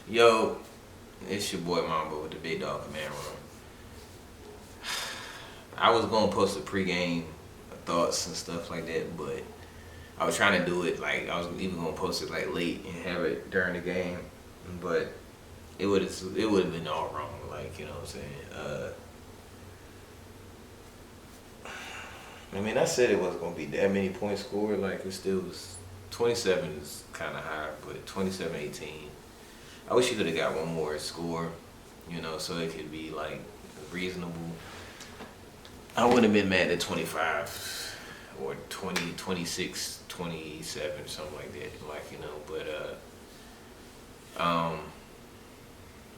Yo, it's your boy Mambo with the Big Dog Command Room. I was gonna post a pregame thoughts and stuff like that, but I was trying to do it like I was even gonna post it like late and have it during the game, but it would have been all wrong. Like you know what I'm saying. I mean, I said it wasn't gonna be that many points scored. Like it still was. 27 is kind of high, but 27-18. I wish you could have got one more score, so it could be like reasonable. I wouldn't have been mad at 25 or 20, 26, 27, something like that. But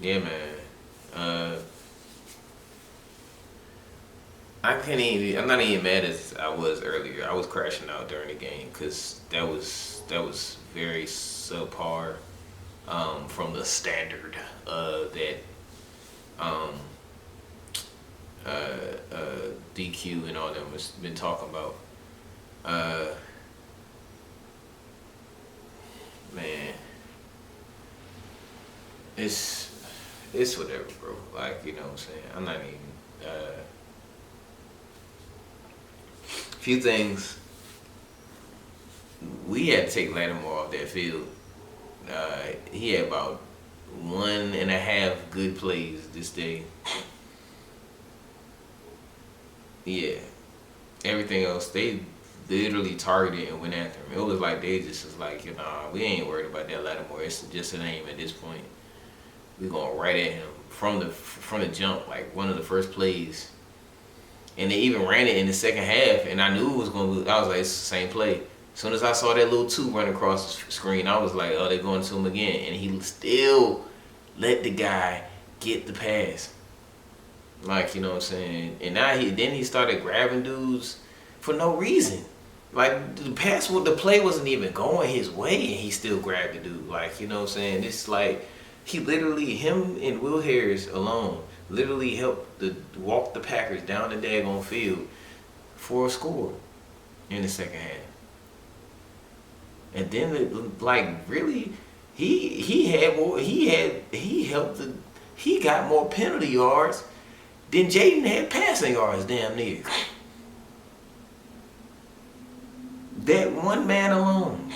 yeah, man. I'm not even mad as I was earlier. I was crashing out during the game because that was very subpar from the standard that um, DQ and all them has been talking about. Man, it's whatever, bro. Like you know what I'm saying. I'm not even. Few things we had to take Lattimore off that field. He had about 1.5 good plays this day. Yeah, everything else they literally targeted and went after him. It was like they just was like, we ain't worried about that Lattimore. It's just a name at this point. We going right at him from the jump. Like one of the first plays. And they even ran it in the second half, and I knew it was going to. I was like, it's the same play. As soon as I saw that little 2 run across the screen, I was like, oh, they're going to him again. And he still let the guy get the pass. Like, you know what I'm saying? And now he started grabbing dudes for no reason. Like, the play wasn't even going his way, and he still grabbed the dude. Like, you know what I'm saying? It's like, him and Will Harris alone literally helped walk the Packers down the daggone field for a score in the second half. And then really he got more penalty yards than Jaden had passing yards damn near. That one man alone.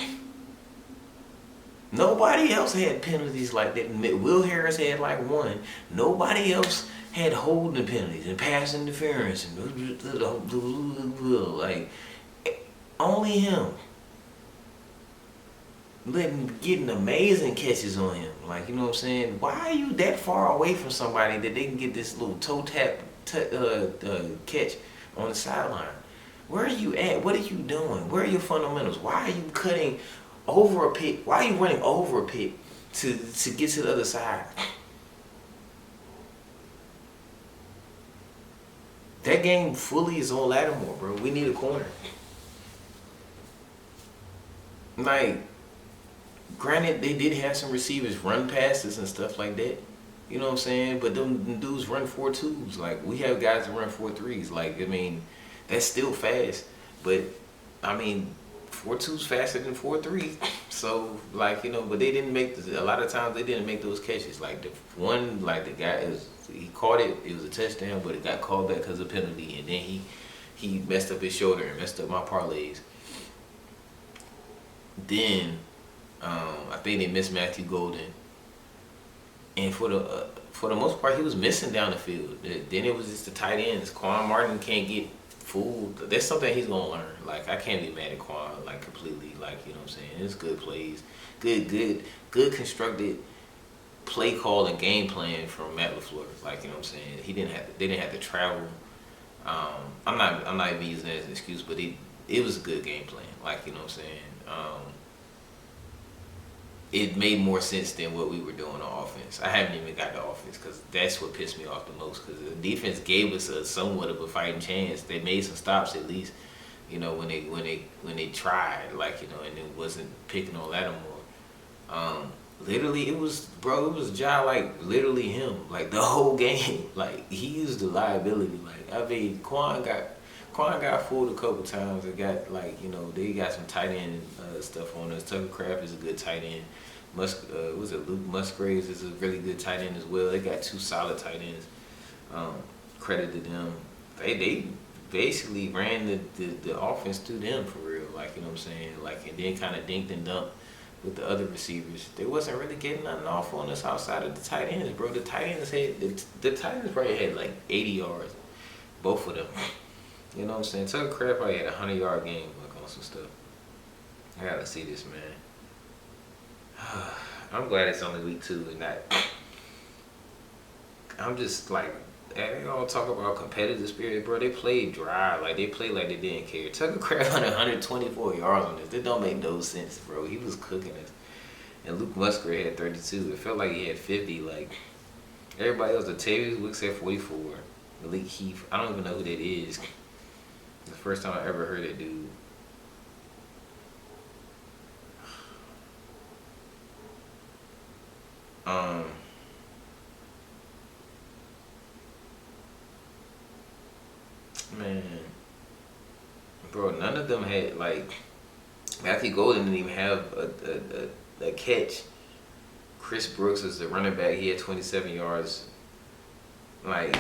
Nobody else had penalties like that. Will Harris had like 1. Nobody else had holding penalties and pass interference and like only him. Getting amazing catches on him. Like, you know what I'm saying? Why are you that far away from somebody that they can get this little toe tap catch on the sideline? Where are you at? What are you doing? Where are your fundamentals? Why are you cutting over a pick? Why are you running over a pick to get to the other side? That game fully is on Lattimore, bro. We need a corner. Like, granted, they did have some receivers run passes and stuff like that. You know what I'm saying? But them dudes run 4.2s. Like, we have guys that run 4.3s. Like, I mean, that's still fast. But, I mean, 4.2's faster than 4.3. So, like, but they didn't a lot of times they didn't make those catches. Like, the guy, he caught it, it was a touchdown, but it got called back because of penalty. And then he messed up his shoulder and messed up my parlays. Then, I think they missed Matthew Golden. And for the most part, he was missing down the field. Then it was just the tight ends. Quan Martin can't get fooled. That's something he's gonna learn. Like, I can't be mad at Quan like completely. Like, you know what I'm saying? It's good plays, good constructed play call and game plan from Matt LaFleur. Like, you know what I'm saying? They didn't have to travel. I'm not even using that as an excuse, but it was a good game plan. Like, you know what I'm saying? It made more sense than what we were doing on offense. I haven't even got the offense because that's what pissed me off the most. Because the defense gave us a somewhat of a fighting chance. They made some stops at least, when they tried, like, and it wasn't picking on Lattimore. Literally, it was Ja, like, literally him, like, the whole game. Like, he was the liability. Like, I mean, Quan got fooled a couple times. It got, like, they got some tight end stuff on us. Tucker Kraft is a good tight end. Was it Luke Musgraves is a really good tight end as well. They got two solid tight ends. Credit to them. They basically ran the offense through them for real. Like, you know what I'm saying? Like, and then kind of dinked and dumped with the other receivers. They wasn't really getting nothing off on us outside of the tight ends, bro. The tight ends the tight ends probably had like 80 yards, both of them. You know what I'm saying? Tucker Craft probably had a 100-yard game like on some stuff. I gotta see this, man. I'm glad it's only week 2 and not. I'm just like, they all talk about competitive spirit, bro. They played dry, like they played like they didn't care. Tucker Craft had 124 yards on this. It don't make no sense, bro. He was cooking us. And Luke Musgrave had 32. It felt like he had 50. Like everybody else, the Tavius Wicks had 44. Malik Heath, I don't even know who that is. The first time I ever heard that dude. Man, bro, none of them had like Matthew Golden didn't even have a catch. Chris Brooks is the running back. He had 27 yards. Like,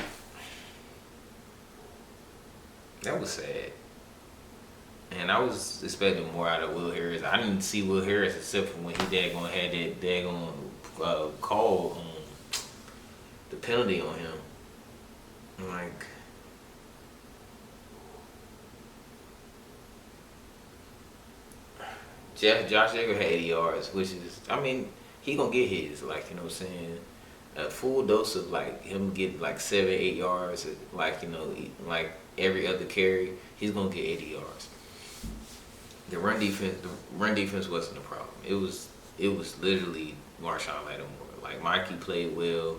that was sad. And I was expecting more out of Will Harris. I didn't see Will Harris except for when he daggone had that daggone call the penalty on him. Like, Josh Jacobs had 80 yards, which is, I mean, he gonna get his, like, you know what I'm saying? A full dose of, like, him getting, like, 7, 8 yards, like, you know, like, every other carry, he's gonna get 80 yards. The run defense wasn't a problem. It was literally Marshawn Lattimore. Like, Mikey played well.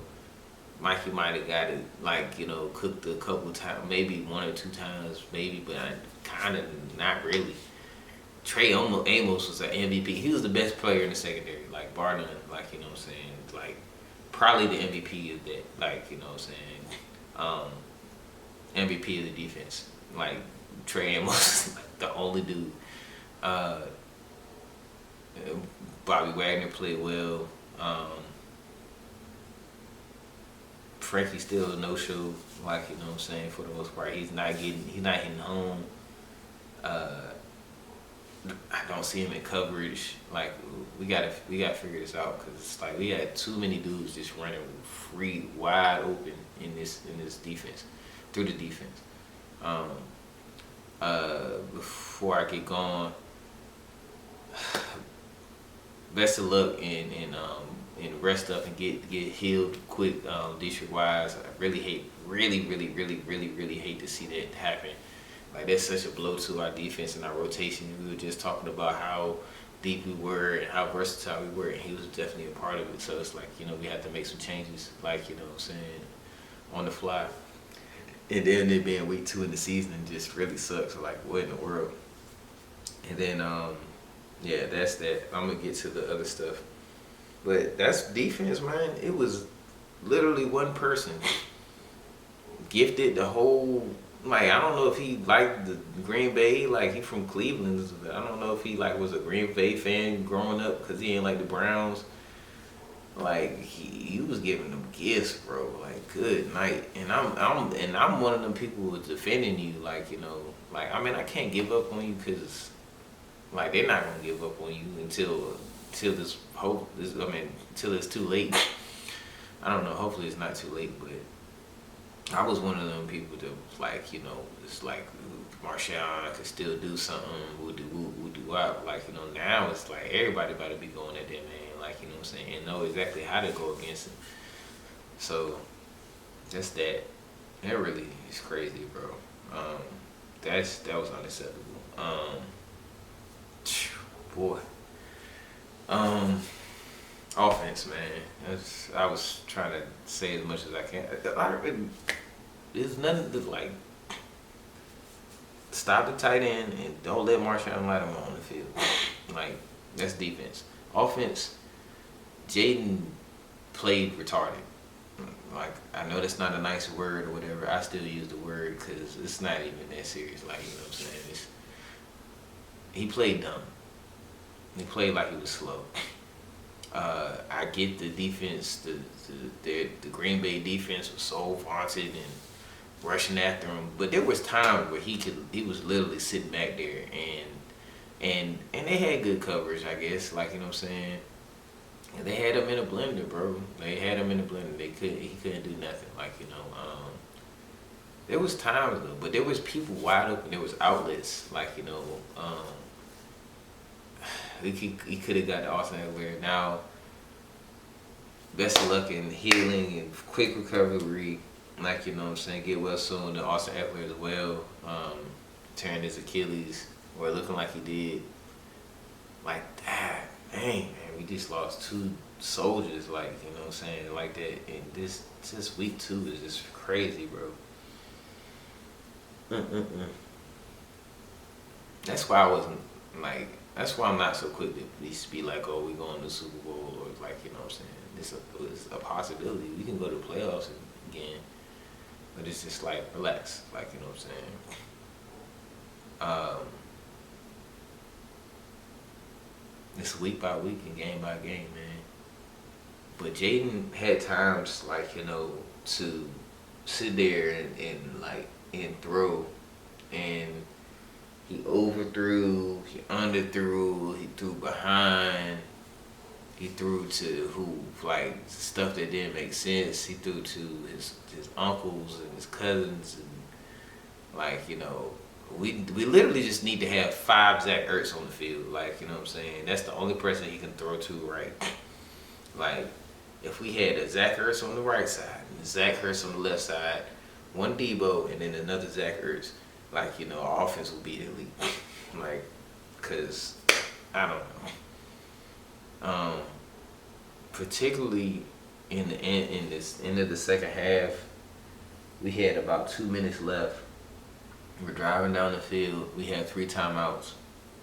Mikey might have got it, like, you know, cooked a couple times, maybe 1 or 2 times, maybe, but kind of not really. Trey Amos was an MVP. He was the best player in the secondary, like, bar none, like, you know what I'm saying? Like, probably the MVP of that, like, you know what I'm saying? MVP of the defense. Like, Trey Amos, like, the only dude. Bobby Wagner played well. Frankie still a no-show, like, you know what I'm saying, for the most part. He's not hitting home. I don't see him in coverage. Like, we gotta figure this out, because it's like we had too many dudes just running free, wide open in this defense, through the defense. Before I get going, best of luck and rest up and get healed quick, Dietrich Wise. I really hate to see that happen. Like, that's such a blow to our defense and our rotation. We were just talking about how deep we were and how versatile we were, and he was definitely a part of it. So it's like, you know, we had to make some changes, like, you know what I'm saying, on the fly. And then it being week 2 in the season just really sucks. Like, what in the world? And then, yeah, that's that. I'm going to get to the other stuff. But that's defense, man. It was literally one person gifted the whole. Like, I don't know if he liked the Green Bay, like, he from Cleveland. I don't know if he, like, was a Green Bay fan growing up because he ain't like the Browns. Like, he was giving them gifts, bro. Like, good night. And I'm one of them people who's defending you, like, you know. Like, I mean, I can't give up on you because, like, they're not going to give up on you until until it's too late. I don't know, hopefully it's not too late, but I was one of them people that was like, you know, it's like Marshawn could still do something, we'll do out. Like, you know, now it's like everybody about to be going at that man, like, you know what I'm saying, and know exactly how to go against him. So that's that. That really is crazy, bro. That was unacceptable. Boy. Offense, man. I was trying to say as much as I can. There's nothing to, like, stop the tight end and don't let Marshawn Lattimore on the field. Like, that's defense. Offense, Jaden played retarded. Like, I know that's not a nice word or whatever. I still use the word because it's not even that serious. Like, you know what I'm saying? He played dumb. He played like he was slow. I get the defense, the Green Bay defense was so vaunted and rushing after him, but there was times where he was literally sitting back there and they had good coverage, I guess, like, you know what I'm saying. And they had him in a blender, bro. They had him in a blender. He couldn't do nothing, like, you know. There was times though, but there was people wide open. There was outlets, like, you know. He could have got the Austin Eckler. Now, best of luck in healing and quick recovery. Like, you know what I'm saying, get well soon to Austin Eckler as well. Tearing his Achilles, or looking like he did. Like that, dang, man, we just lost 2 soldiers, like, you know what I'm saying, like that. And this week 2 is just crazy, bro. That's why I wasn't like. That's why I'm not so quick to at least be like, oh, we going to the Super Bowl, or like, you know what I'm saying. It's a possibility. We can go to the playoffs again, but it's just like, relax, like, you know what I'm saying. It's week by week and game by game, man. But Jaden had times, like, you know, to sit there and throw, and he overthrew, he underthrew, he threw behind, he threw to like stuff that didn't make sense. He threw to his uncles and his cousins, and, like, you know, we literally just need to have 5 Zach Ertz on the field, like, you know what I'm saying. That's the only person he can throw to, right? Like, if we had a Zach Ertz on the right side and a Zach Ertz on the left side, one Debo and then another Zach Ertz, like, you know, our offense would be elite. Like, cause I don't know. Particularly in this end of the second half, we had about 2 minutes left. We're driving down the field. We had 3 timeouts,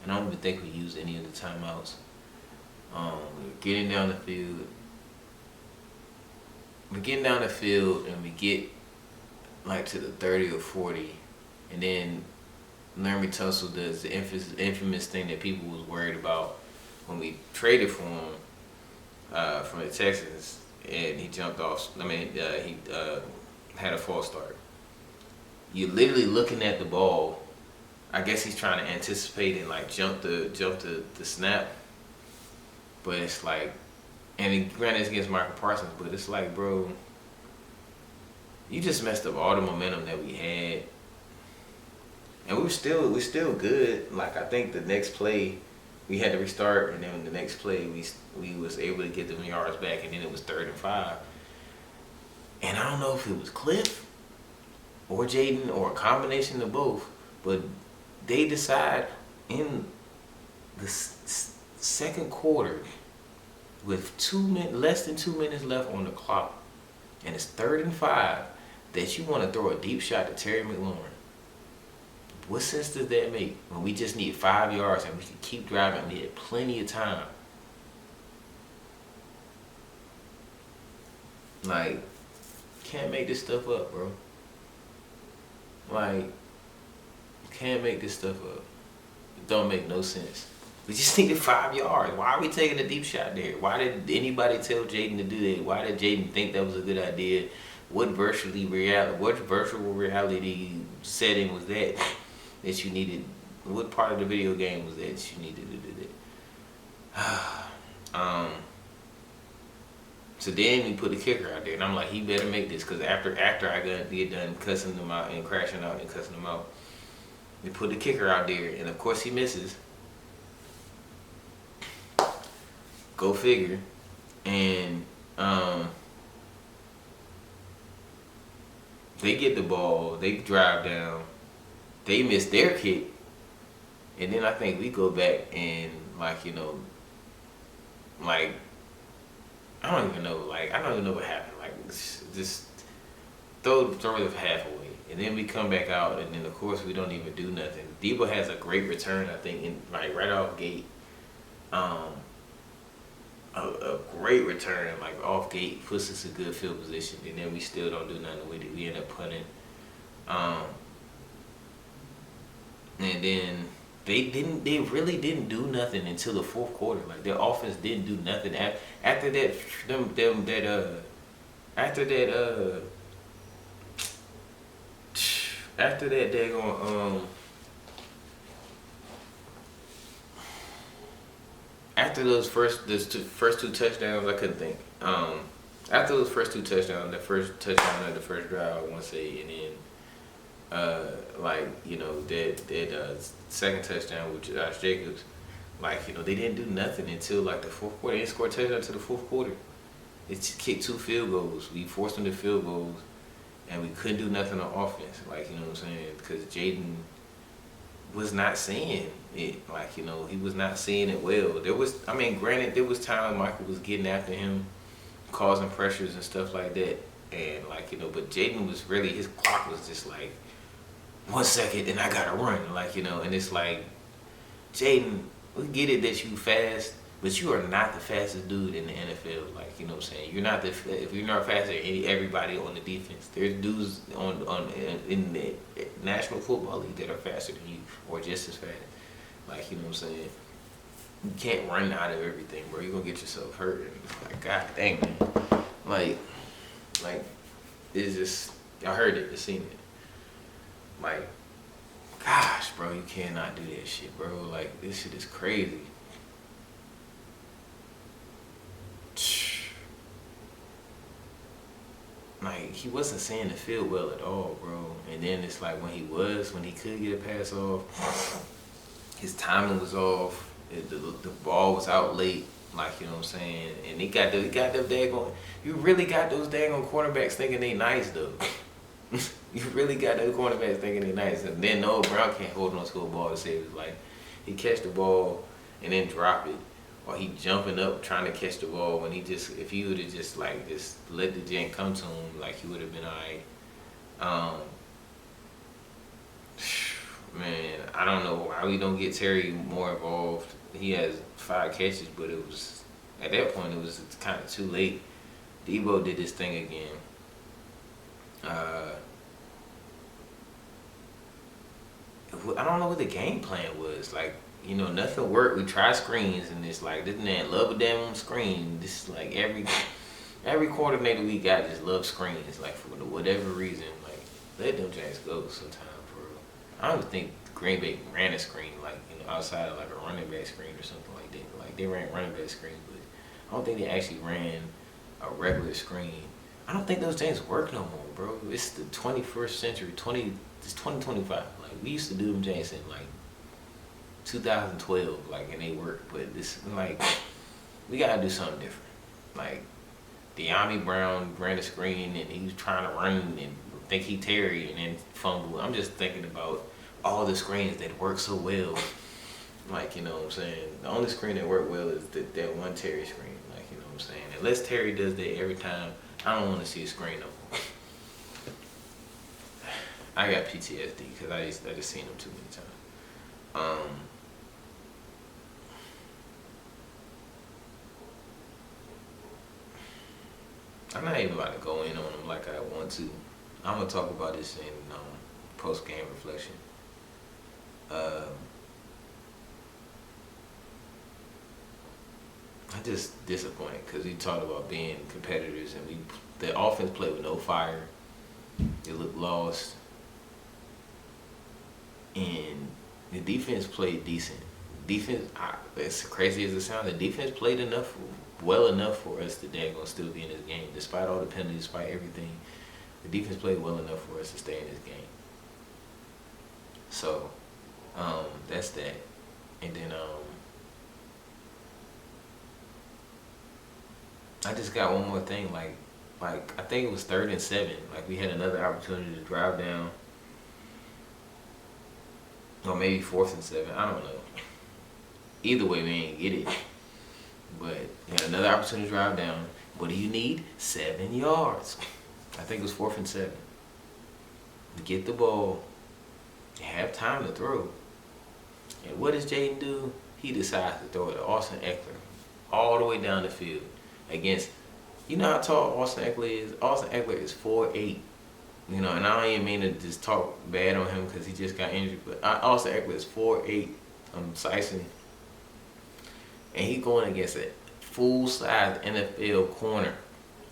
and I don't even think we used any of the timeouts. We're getting down the field. And we get like to the 30 or 40, and then Laramie Tunsil does the infamous thing that people was worried about when we traded for him from the Texans, and he jumped off. He had a false start. You're literally looking at the ball. I guess he's trying to anticipate and like jump the snap, but it's like, and granted it's against Michael Parsons, but it's like, bro, you just messed up all the momentum that we had, and we're still good. Like, I think the next play we had to restart, and then the next play we was able to get them yards back, and then it was 3rd and 5, and I don't know if it was Cliff or Jaden or a combination of both, but they decide in the second quarter with less than 2 minutes left on the clock, and it's 3rd and 5, that you want to throw a deep shot to Terry McLaurin. What sense does that make when we just need 5 yards and we can keep driving? We had plenty of time. Like, can't make this stuff up, bro. Like, can't make this stuff up. It don't make no sense. We just needed 5 yards. Why are we taking a deep shot there? Why did anybody tell Jaden to do that? Why did Jaden think that was a good idea? What virtual reality setting was that you needed? What part of the video game was that you needed to do that? So then we put the kicker out there, and I'm like, he better make this, because after I get done cussing them out and crashing out and cussing them out, we put the kicker out there, and of course he misses. Go figure. And they get the ball, they drive down, they miss their kick, and then I think we go back and, like, you know, like, I don't even know what happened. Like, just throw the half away, and then we come back out, and then of course we don't even do nothing. Debo has a great return, I think, right off gate. A great return, like off gate, puts us in good field position, and then we still don't do nothing with it. We end up punting, and then They really didn't do nothing until the fourth quarter. Like their offense didn't do nothing after that. Them that after that after that they're going after first two touchdowns, I couldn't think. After those first two touchdowns, the first touchdown of the first drive, I want to say, and then like that second touchdown with Josh Jacobs, like they didn't do nothing until like the fourth quarter. They didn't score a touchdown until the fourth quarter. They kicked 2 field goals. We forced them to field goals, and we couldn't do nothing on offense. Like what I'm saying, because Jaden was not seeing it. Like he was not seeing it well. Granted, there was time Michael was getting after him, causing pressures and stuff like that, and but Jaden was really, his clock was just like 1 second and I gotta run, and it's like, Jaden, we get it that you fast, but you are not the fastest dude in the NFL. What I'm saying, you're not if you're not faster than everybody on the defense. There's dudes in the National Football League that are faster than you or just as fast. What I'm saying, you can't run out of everything, bro. You're gonna get yourself hurt. And it's like, God dang, man. Like it's just, I heard it, I seen it. Like, gosh, bro, you cannot do that shit, bro. Like, this shit is crazy. Like, he wasn't seeing the field well at all, bro. And then it's like when he could get a pass off, his timing was off. The ball was out late. What I'm saying? And he got them daggone. You really got those daggone quarterbacks thinking they nice, though. You really got those cornerbacks thinking they nice. And then Noah Brown can't hold on to a ball to save his life. He catch the ball and then drop it. Or he jumping up trying to catch the ball when if he would have just let the gent come to him, he would have been alright. Man, I don't know why we don't get Terry more involved. He has 5 catches, but at that point it was kind of too late. Debo did this thing again. I don't know what the game plan was. Nothing worked. We tried screens, and it's like, this man love a damn screen. This is like every coordinator we got just loves screens. For whatever reason, let them Giants go sometime, bro. I don't even think Green Bay ran a screen outside of a running back screen or something like that. They ran running back screens, but I don't think they actually ran a regular screen. I don't think those things work no more, bro. It's the 21st century. It's 2025. We used to do them things in 2012, and they work. But this, we gotta do something different. De'Ami Brown ran a screen and he was trying to run and think he Terry and then fumble. I'm just thinking about all the screens that work so well. What I'm saying? The only screen that worked well is that one Terry screen. What I'm saying? Unless Terry does that every time, I don't want to see a screen no more. I got PTSD because I just seen him too many times. I'm not even about to go in on him like I want to. I'm gonna talk about this in post-game reflection. I'm just disappointed because we talked about being competitors and the offense played with no fire. It looked lost. And the defense played decent. As crazy as it sounds, the defense played well enough for us to still be in this game. Despite all the penalties, despite everything, the defense played well enough for us to stay in this game. So, that's that. And then, I just got one more thing. I think it was 3rd and 7. We had another opportunity to drive down. Or maybe 4th and 7. I don't know. Either way, we ain't get it. But you had another opportunity to drive down. What do you need? 7 yards. I think it was 4th and 7. To get the ball, you have time to throw. And what does Jaden do? He decides to throw it to Austin Eckler all the way down the field against, you know how tall Austin Eckler is? Austin Eckler is 4'8". And I don't even mean to just talk bad on him because he just got injured, but Austin Eckler is 4'8", Sison, and he going against a full size NFL corner.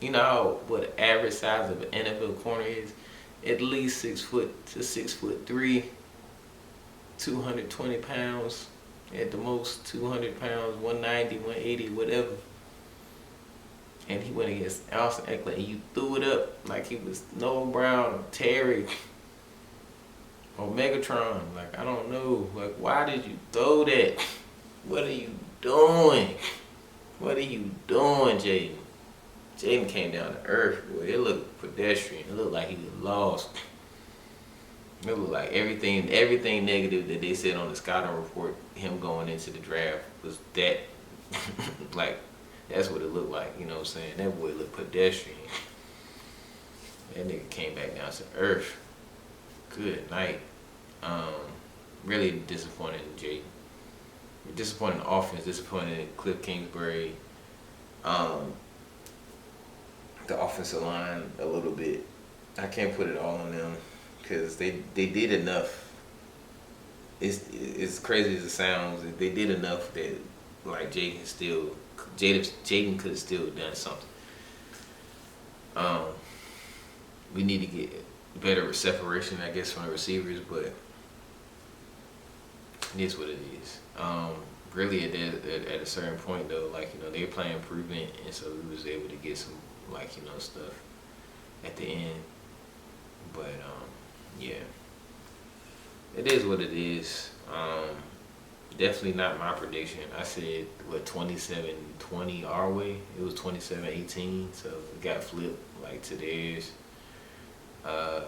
You know what the average size of an NFL corner is? At least 6 foot to 6'3", 220 pounds. At the most 200 pounds, 190, 180, whatever. And he went against Austin Eckler, and you threw it up like he was Noah Brown or Terry or Megatron. Like, I don't know. Like, why did you throw that? What are you doing? What are you doing, Jaden? Jaden came down to earth, boy. It looked pedestrian. It looked like he was lost. It looked like everything negative that they said on the scouting report, him going into the draft, was that. Like, that's what it looked like, you know what I'm saying? That boy looked pedestrian. That nigga came back down to earth. Good night. Really disappointed in Jaden. Disappointed in the offense, disappointed in Cliff Kingsbury. The offensive line a little bit. I can't put it all on them because they did enough. It's crazy as it sounds. They did enough that like Jaden could have still done something. We need to get better separation, I guess, from the receivers, but it is what it is. Really, at a certain point though, like, you know, they were playing improvement, and so we was able to get some, like, you know, stuff at the end. But yeah, it is what it is. Definitely not my prediction. I said, what, 27-20 our way? It was 27-18, so it got flipped like to theirs. I'm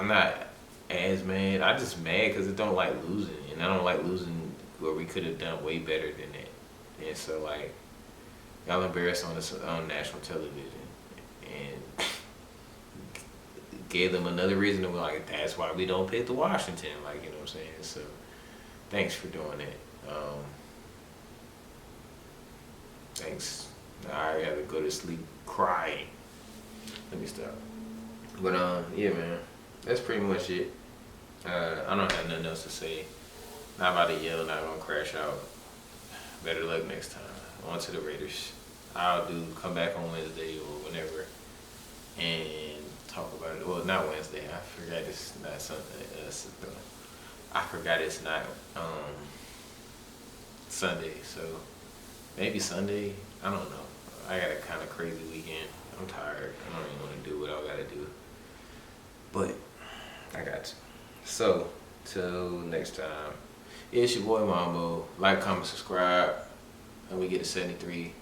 not as mad. I just mad because I don't like losing, and I don't like losing where we could have done way better than that. And so, like, y'all embarrassed on national television and gave them another reason to be like, that's why we don't pick the Washington, like, you know what I'm saying? So thanks for doing that. Thanks. I have to go to sleep crying. Let me stop. But yeah, man, that's pretty much it. I don't have nothing else to say. Not about to yell, not gonna crash out. Better luck next time. On to the Raiders. I'll come back on Wednesday or whenever and talk about it. Well, not Wednesday. I forgot it's not Sunday. I forgot it's not Sunday. So maybe Sunday. I don't know. I got a kind of crazy weekend. I'm tired. I don't even want to do what I gotta do. But I got to. So till next time. It's your boy Mambo. Like, comment, subscribe, and we get to 73.